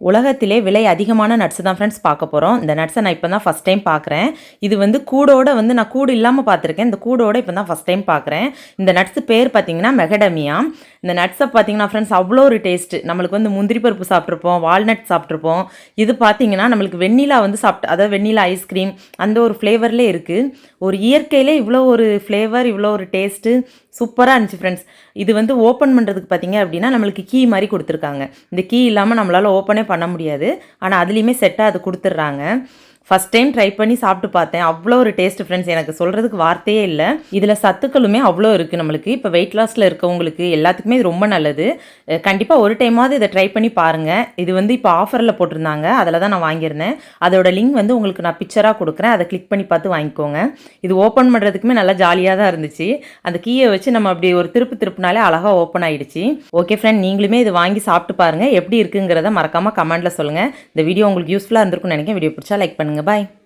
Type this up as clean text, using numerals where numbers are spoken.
உலகத்திலே விலை அதிகமான நட்ஸ் தான் ஃப்ரெண்ட்ஸ் பார்க்க போகிறோம். இந்த நட்ஸை நான் இப்போ தான் ஃபஸ்ட் டைம் பார்க்குறேன். இது வந்து கூடோட வந்து நான் கூடு இல்லாமல் பார்த்துருக்கேன். இந்த கூடோட இப்போ தான் ஃபஸ்ட் டைம் பார்க்குறேன். இந்த நட்ஸ் பேர் பார்த்தீங்கன்னா மெகடமியா. இந்த நட்ஸை பார்த்தீங்கன்னா ஃப்ரெண்ட்ஸ் அவ்வளோ ஒரு டேஸ்ட்டு. நம்மளுக்கு வந்து முந்திரி பருப்பு சாப்பிட்ருப்போம், வால்நட் சாப்பிட்ருப்போம். இது பார்த்தீங்கன்னா நம்மளுக்கு வெண்ணிலா வந்து அதாவது வெண்ணிலா ஐஸ்கிரீம் அந்த ஒரு ஃப்ளேவர்லேயே இருக்குது. ஒரு இயற்கையிலே இவ்வளோ ஒரு ஃப்ளேவர், இவ்வளோ ஒரு டேஸ்ட்டு சூப்பராக இருந்துச்சு ஃப்ரெண்ட்ஸ். இது வந்து ஓப்பன் பண்ணுறதுக்கு பார்த்தீங்க அப்படின்னா நம்மளுக்கு கீ மாதிரி கொடுத்துருக்காங்க. இந்த கீ இல்லாமல் நம்மளால் ஓப்பனே பண்ண முடியாது. ஆனால் அதுலேயுமே செட்டாக அது கொடுத்துட்றாங்க. ஃபஸ்ட் டைம் ட்ரை பண்ணி சாப்பிட்டு பார்த்தேன். அவ்வளோ ஒரு டேஸ்ட் ஃப்ரெண்ட்ஸ், எனக்கு சொல்கிறதுக்கு வார்த்தையே இல்லை. இதில் சத்துக்களுமே அவ்வளோ இருக்குது நம்மளுக்கு. இப்போ வெயிட் லாஸில் இருக்கவங்களுக்கு எல்லாத்துக்குமே இது ரொம்ப நல்லது. கண்டிப்பாக ஒரு டைமாவது இதை ட்ரை பண்ணி பாருங்கள். இது வந்து இப்போ ஆஃபரில் போட்டிருந்தாங்க, அதில் தான் நான் வாங்கியிருந்தேன். அதோட லிங்க் வந்து உங்களுக்கு நான் பிக்சராக கொடுக்குறேன், அதை கிளிக் பண்ணி பார்த்து வாங்கிக்கோங்க. இது ஓப்பன் பண்ணுறதுக்குமே நல்லா ஜாலியாக தான் இருந்துச்சு. அந்த கீயை வச்சு நம்ம அப்படி ஒரு திருப்புனாலே அழகாக ஓப்பன் ஆகிடுச்சு. ஓகே ஃப்ரெண்ட், நீங்களுமே இது வாங்கி சாப்பிட்டு பாருங்கள். எப்படி இருக்குங்கிறத மறக்காமல் கமெண்ட்டில் சொல்லுங்கள். இந்த வீடியோ உங்களுக்கு யூஸ்ஃபுல்லாக இருந்திருக்கும்னு நினைக்கிறேன். வீடியோ பிடிச்சா லைக் பண்ணுங்கள். Bye.